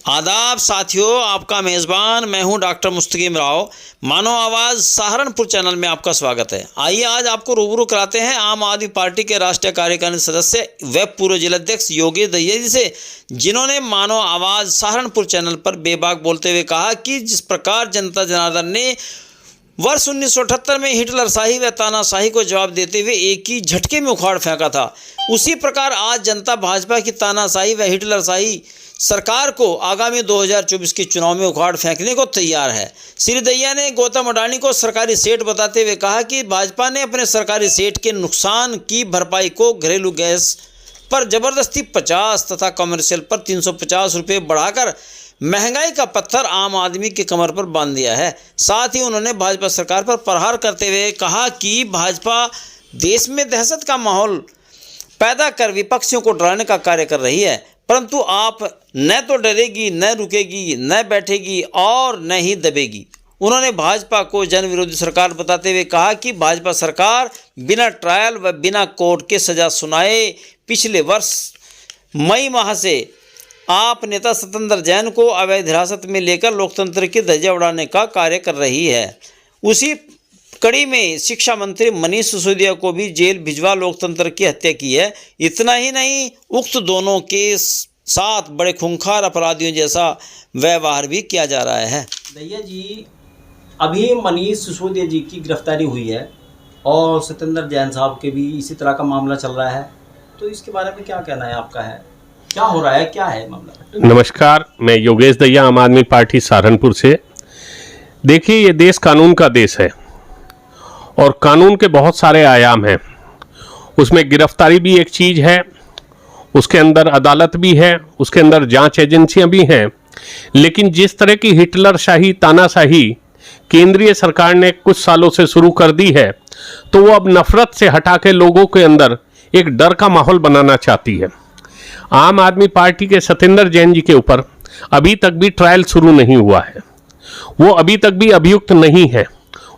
आदाब साथियों, आपका मेज़बान मैं हूं डॉक्टर मुस्तकीम राव। मानो आवाज़ सहारनपुर चैनल में आपका स्वागत है। आइए आज आपको रूबरू कराते हैं आम आदमी पार्टी के राष्ट्रीय कार्यकारिणी सदस्य व पूर्व जिलाध्यक्ष योगेश दहिया जी से, जिन्होंने मानो आवाज़ सहारनपुर चैनल पर बेबाक बोलते हुए कहा कि जिस प्रकार जनता जनार्दन ने वर्ष 1978 में हिटलरशाही व तानाशाही को जवाब देते हुए एक ही झटके में उखाड़ फेंका था, उसी प्रकार आज जनता भाजपा की तानाशाही व हिटलरशाही सरकार को आगामी 2024 के चुनाव में उखाड़ फेंकने को तैयार है। श्री दहिया ने गौतम अडानी को सरकारी सेठ बताते हुए कहा कि भाजपा ने अपने सरकारी सेठ के नुकसान की भरपाई को घरेलू गैस पर जबरदस्ती 50 तथा कमर्शियल पर 350 रुपये बढ़ाकर महंगाई का पत्थर आम आदमी के कमर पर बांध दिया है। साथ ही उन्होंने भाजपा सरकार पर प्रहार करते हुए कहा कि भाजपा देश में दहशत का माहौल पैदा कर विपक्षियों को डराने का कार्य कर रही है, परंतु आप न तो डरेगी, न रुकेगी, न बैठेगी और न ही दबेगी। उन्होंने भाजपा को जन विरोधी सरकार बताते हुए कहा कि भाजपा सरकार बिना ट्रायल व बिना कोर्ट के सजा सुनाए पिछले वर्ष मई माह से आप नेता सत्येंद्र जैन को अवैध हिरासत में लेकर लोकतंत्र की ध्वजा उड़ाने का कार्य कर रही है। उसी कड़ी में शिक्षा मंत्री मनीष सिसोदिया को भी जेल भिजवा लोकतंत्र की हत्या की है। इतना ही नहीं, उक्त दोनों के साथ बड़े खूंखार अपराधियों जैसा व्यवहार भी किया जा रहा है। दहिया जी, अभी मनीष सिसोदिया जी की गिरफ्तारी हुई है और सत्येंद्र जैन साहब के भी इसी तरह का मामला चल रहा है, तो इसके बारे में क्या कहना है आपका? है क्या हो रहा है, क्या है मामला? नमस्कार, मैं योगेश दहिया, आम आदमी पार्टी सहारनपुर से। देखिए, ये देश कानून का देश है और कानून के बहुत सारे आयाम हैं। उसमें गिरफ्तारी भी एक चीज़ है, उसके अंदर अदालत भी है, उसके अंदर जांच एजेंसियां भी हैं। लेकिन जिस तरह की हिटलरशाही तानाशाही केंद्रीय सरकार ने कुछ सालों से शुरू कर दी है, तो वो अब नफरत से हटा के लोगों के अंदर एक डर का माहौल बनाना चाहती है। आम आदमी पार्टी के सत्येंद्र जैन जी के ऊपर अभी तक भी ट्रायल शुरू नहीं हुआ है, वो अभी तक भी अभियुक्त नहीं है,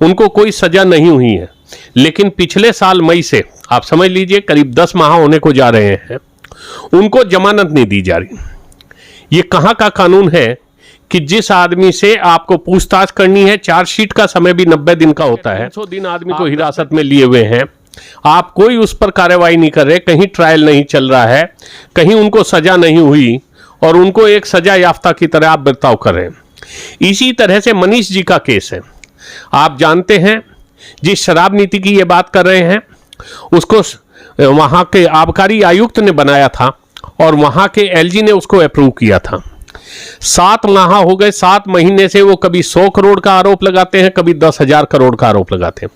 उनको कोई सजा नहीं हुई है। लेकिन पिछले साल मई से आप समझ लीजिए करीब 10 माह होने को जा रहे हैं, उनको जमानत नहीं दी जा रही। ये कहाँ का कानून है कि जिस आदमी से आपको पूछताछ करनी है, चार्जशीट का समय भी 90 दिन का होता है, 300 दिन आदमी को हिरासत में लिए हुए हैं, आप कोई उस पर कार्रवाई नहीं कर रहे, कहीं ट्रायल नहीं चल रहा है, कहीं उनको सजा नहीं हुई और उनको एक सजा याफ्ता की तरह आप बर्ताव कर रहे हैं। इसी तरह से मनीष जी का केस है। आप जानते हैं, जिस शराब नीति की ये बात कर रहे हैं, उसको वहाँ के आबकारी आयुक्त ने बनाया था और वहाँ के एलजी ने उसको अप्रूव किया था। 7 माह हो गए, 7 महीने से वो कभी 100 करोड़ का आरोप लगाते हैं, कभी 10,000 करोड़ का आरोप लगाते हैं।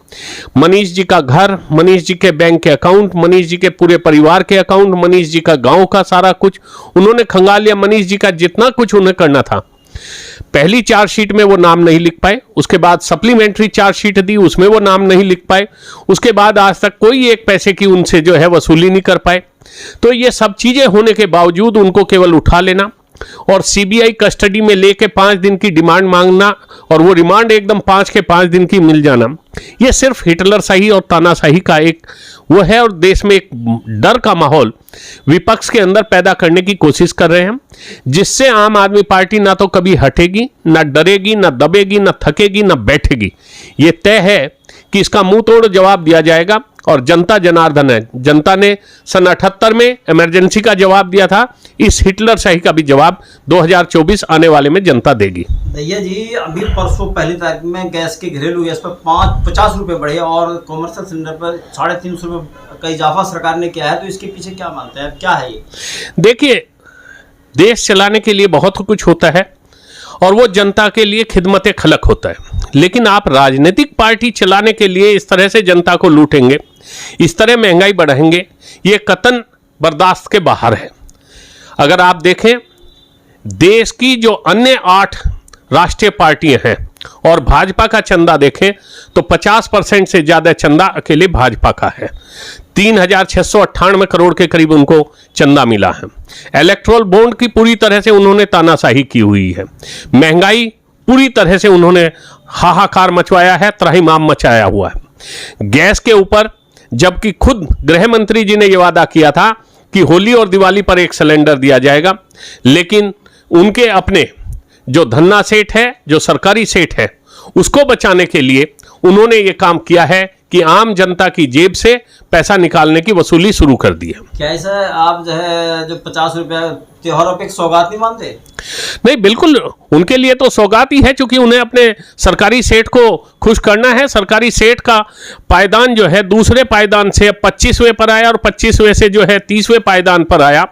मनीष जी का घर, मनीष जी के बैंक के अकाउंट, मनीष जी के पूरे परिवार के अकाउंट, मनीष जी का गांव का सारा कुछ उन्होंने खंगाल लिया। मनीष जी का जितना कुछ उन्हें करना था, पहली चार्जशीट में वो नाम नहीं लिख पाए, उसके बाद सप्लीमेंट्री चार्जशीट दी, उसमें वो नाम नहीं लिख पाए, उसके बाद आज तक कोई एक पैसे की उनसे जो है वसूली नहीं कर पाए। तो ये सब चीजें होने के बावजूद उनको केवल उठा लेना और सीबीआई कस्टडी में लेके 5 दिन की डिमांड मांगना और वो रिमांड एकदम 5 के 5 दिन की मिल जाना, ये सिर्फ हिटलरशाही और तानाशाही का एक वो है और देश में एक डर का माहौल विपक्ष के अंदर पैदा करने की कोशिश कर रहे हैं, जिससे आम आदमी पार्टी ना तो कभी हटेगी, ना डरेगी, ना दबेगी, ना थकेगी, ना बैठेगी। ये तय है कि इसका मुंह तोड़ जवाब दिया जाएगा और जनता जनार्दन है। जनता ने सन 78 में इमरजेंसी का जवाब दिया था, इस हिटलरशाही का भी जवाब 2024 आने वाले में जनता देगी। दहिया जी, अभी परसों पहली तारीख में गैस के घरेलू गैस पर 50 रुपये बढ़े और कॉमर्शियल सिलेंडर पर 350 रुपये का इजाफा सरकार ने किया है, तो इसके पीछे क्या मानते हैं, क्या है ये? देखिए, देश चलाने के लिए बहुत कुछ होता है और वो जनता के लिए खिदमत खलक होता है, लेकिन आप राजनीतिक पार्टी चलाने के लिए इस तरह से जनता को लूटेंगे, इस तरह महंगाई बढ़ाएंगे, ये कतन बर्दाश्त के बाहर है। अगर आप देखें, देश की जो अन्य 8 राष्ट्रीय पार्टियां हैं और भाजपा का चंदा देखें तो 50% से ज़्यादा चंदा अकेले भाजपा का है। 3,698 करोड़ के करीब उनको चंदा मिला है। इलेक्ट्रोल बॉन्ड की पूरी तरह से उन्होंने तानाशाही की हुई है। महंगाई पूरी तरह से उन्होंने हाहाकार मचवाया है, त्राहिमाम मचाया हुआ है। गैस के ऊपर, जबकि खुद गृह मंत्री जी ने यह वादा किया था कि होली और दिवाली पर एक सिलेंडर दिया जाएगा, लेकिन उनके अपने जो धन्ना सेठ है, जो सरकारी सेठ है, उसको बचाने के लिए उन्होंने ये काम किया है कि आम जनता की जेब से पैसा निकालने की वसूली शुरू कर दी है। क्या ऐसा आप जो है जो 50 रुपया त्योहारों पे एक सौगात नहीं मानते? नहीं, बिल्कुल उनके लिए तो सौगात ही है, क्योंकि उन्हें अपने सरकारी सेठ को खुश करना है। सरकारी सेठ का पायदान जो है दूसरे पायदान से 25वें पर आया और 25वें से जो है 30वें पायदान पर आया।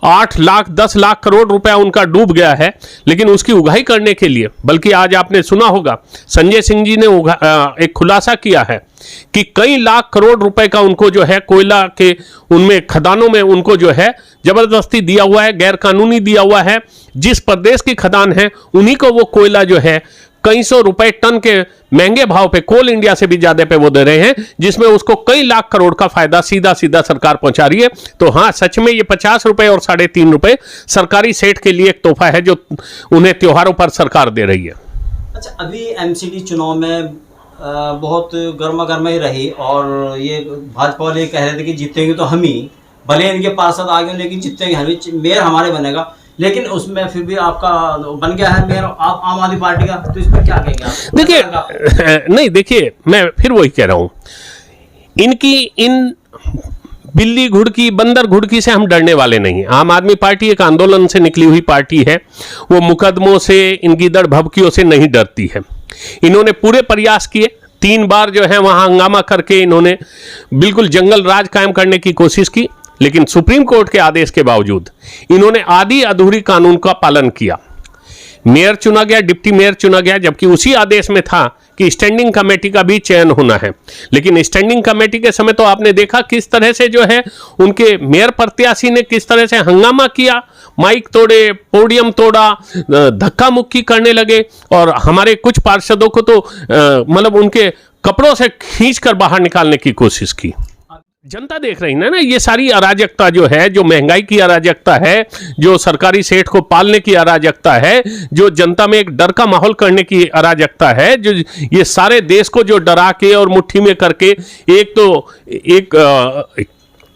8 लाख 10 लाख करोड़ रुपया उनका डूब गया है, लेकिन उसकी उगाही करने के लिए, बल्कि आज आपने सुना होगा संजय सिंह जी ने एक खुलासा किया है कि कई लाख करोड़ रुपए का उनको जो है कोयला के उनमें खदानों में उनको जो है जबरदस्ती दिया हुआ है, गैर कानूनी दिया हुआ है। जिस प्रदेश की खदान है उन्हीं को वो कोयला जो है कई सौ रुपए टन के महंगे भाव पे, कोल इंडिया से भी ज्यादा पे वो दे रहे हैं, जिसमें उसको कई लाख करोड़ का फायदा सीधा सीधा सरकार पहुंचा रही है। तो हाँ, सच में ये 50 रुपए और 3.5 रुपए सरकारी सेठ के लिए एक तोहफा है जो उन्हें त्योहारों पर सरकार दे रही है। अच्छा, अभी एमसीडी चुनाव में बहुत गर्मा गर्माई रही और ये भाजपा वाले कह रहे थे कि जीतेंगे तो हम ही, भले इनके पार्षद आगे लेकिन जीतेंगे हम ही, मेयर हमारे बनेगा। लेकिन उसमें फिर भी आपका बन गया है मेयर आप आम आदमी पार्टी का, तो इस पर क्या कहेंगे आप? देखिए नहीं, देखिए मैं फिर वही कह रहा हूं, इनकी इन बिल्ली घुड़की बंदर घुड़की से हम डरने वाले नहीं। आम आदमी पार्टी एक आंदोलन से निकली हुई पार्टी है, वो मुकदमों से, इन गीदड़ भभकियों से नहीं डरती है। इन्होंने पूरे प्रयास किए, 3 बार जो है वहां हंगामा करके इन्होंने बिल्कुल जंगल राज कायम करने की कोशिश की, लेकिन सुप्रीम कोर्ट के आदेश के बावजूद इन्होंने आधी अधूरी कानून का पालन किया। मेयर चुना गया, डिप्टी मेयर चुना गया, जबकि उसी आदेश में था कि स्टैंडिंग कमेटी का भी चयन होना है। लेकिन स्टैंडिंग कमेटी के समय तो आपने देखा किस तरह से जो है उनके मेयर प्रत्याशी ने किस तरह से हंगामा किया, माइक तोड़े, पोडियम तोड़ा, धक्का मुक्की करने लगे और हमारे कुछ पार्षदों को तो मतलब उनके कपड़ों से खींचकर बाहर निकालने की कोशिश की। जनता देख रही है ना, ये सारी अराजकता जो है, जो महंगाई की अराजकता है, जो सरकारी सेठ को पालने की अराजकता है, जो जनता में एक डर का माहौल करने की अराजकता है, जो ये सारे देश को जो डरा के और मुट्ठी में करके एक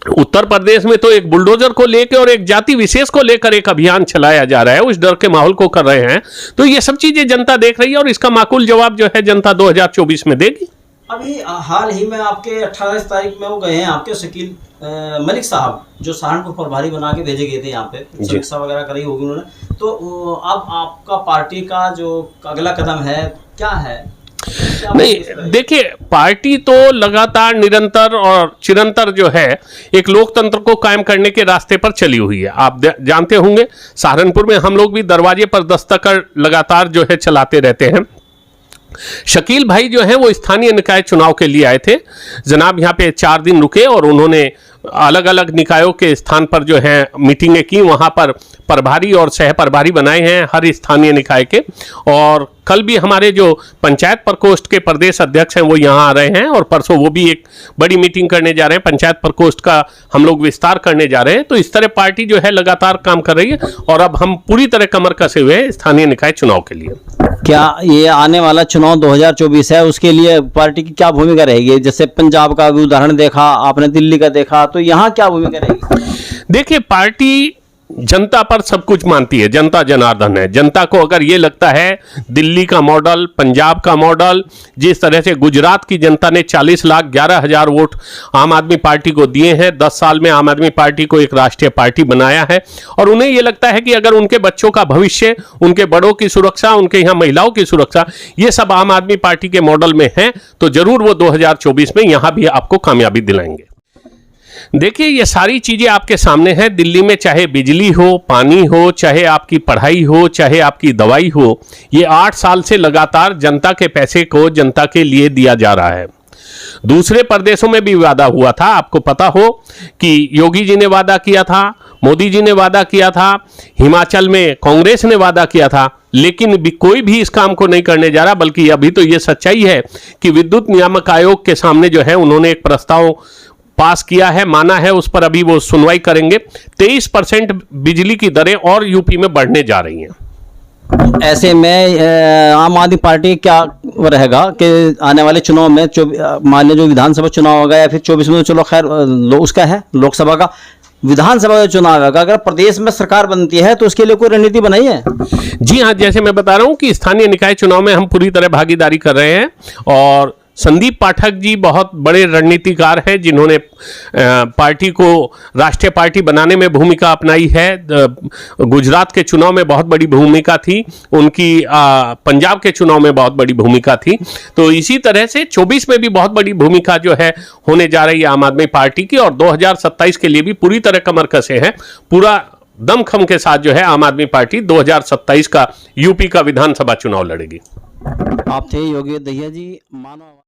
उत्तर प्रदेश में तो एक बुलडोजर को लेकर और एक जाति विशेष को लेकर एक अभियान चलाया जा रहा है, उस डर के माहौल को कर रहे हैं। तो ये सब चीजें जनता देख रही है और इसका माकूल जवाब जो है जनता 2024 में देगी। अभी हाल ही में आपके 28 तारीख में वो गए हैं आपके शकील मलिक साहब, जो सहारनपुर प्रभारी बना के भेजे गए थे यहाँ पे, समीक्षा वगैरह करी होगी उन्होंने। तो अब आपका पार्टी का जो अगला कदम है क्या है? नहीं, देखिए पार्टी तो लगातार निरंतर और चिरंतर जो है एक लोकतंत्र को कायम करने के रास्ते पर चली हुई है। आप जानते होंगे सहारनपुर में हम लोग भी दरवाजे पर दस्तक लगातार जो है चलाते रहते हैं। शकील भाई जो हैं वो स्थानीय निकाय चुनाव के लिए आए थे जनाब, यहाँ पे 4 दिन रुके और उन्होंने अलग अलग निकायों के स्थान पर जो है मीटिंगें की, वहाँ पर प्रभारी और सह प्रभारी बनाए हैं हर स्थानीय निकाय के। और कल भी हमारे जो पंचायत प्रकोष्ठ के प्रदेश अध्यक्ष हैं वो यहाँ आ रहे हैं और परसों वो भी एक बड़ी मीटिंग करने जा रहे हैं, पंचायत प्रकोष्ठ का हम लोग विस्तार करने जा रहे हैं। तो इस तरह पार्टी जो है लगातार काम कर रही है और अब हम पूरी तरह कमर कसे हुए हैं स्थानीय निकाय चुनाव के लिए। क्या ये आने वाला चुनाव 2024 है, उसके लिए पार्टी की क्या भूमिका रहेगी? जैसे पंजाब का भी उदाहरण देखा आपने, दिल्ली का देखा, तो यहाँ क्या भूमिका रहेगी? देखिए पार्टी जनता पर सब कुछ मानती है, जनता जनार्दन है। जनता को अगर ये लगता है दिल्ली का मॉडल, पंजाब का मॉडल, जिस तरह से गुजरात की जनता ने 40,11,000 वोट आम आदमी पार्टी को दिए हैं, 10 साल में आम आदमी पार्टी को एक राष्ट्रीय पार्टी बनाया है और उन्हें ये लगता है कि अगर उनके बच्चों का भविष्य, उनके बड़ों की सुरक्षा, उनके यहाँ महिलाओं की सुरक्षा, ये सब आम आदमी पार्टी के मॉडल में है, तो जरूर वो 2024 में यहाँ भी आपको कामयाबी दिलाएंगे। देखिए ये सारी चीजें आपके सामने हैं। दिल्ली में चाहे बिजली हो, पानी हो, चाहे आपकी पढ़ाई हो, चाहे आपकी दवाई हो, ये 8 साल से लगातार जनता के पैसे को जनता के लिए दिया जा रहा है। दूसरे प्रदेशों में भी वादा हुआ था, आपको पता हो कि योगी जी ने वादा किया था, मोदी जी ने वादा किया था, हिमाचल में कांग्रेस ने वादा किया था, लेकिन भी कोई भी इस काम को नहीं करने जा रहा। बल्कि अभी तो ये सच्चाई है कि विद्युत नियामक आयोग के सामने जो है उन्होंने एक प्रस्ताव पास किया है, माना है, उस पर अभी वो सुनवाई करेंगे। 23% बिजली की दरें और यूपी में बढ़ने जा रही हैं। ऐसे में आम आदमी पार्टी क्या रहेगा कि आने वाले चुनाव में मान लीजिए जो विधानसभा चुनाव होगा या फिर 24 में, तो चलो खैर उसका है लोकसभा का, विधानसभा का चुनाव है, अगर प्रदेश में सरकार बनती है तो उसके लिए कोई रणनीति बनाई है? जी हाँ, जैसे मैं बता रहा हूं कि स्थानीय निकाय चुनाव में हम पूरी तरह भागीदारी कर रहे हैं और संदीप पाठक जी बहुत बड़े रणनीतिकार हैं जिन्होंने पार्टी को राष्ट्रीय पार्टी बनाने में भूमिका अपनाई है। गुजरात के चुनाव में बहुत बड़ी भूमिका थी उनकी, पंजाब के चुनाव में बहुत बड़ी भूमिका थी। तो इसी तरह से 24 में भी बहुत बड़ी भूमिका जो है होने जा रही है आम आदमी पार्टी की, और 2027 के लिए भी पूरी तरह कमर कसे हैं। पूरा दमखम के साथ जो है आम आदमी पार्टी 2027 का यूपी का विधानसभा चुनाव लड़ेगी। आप थे योगी दहिया जी, मानो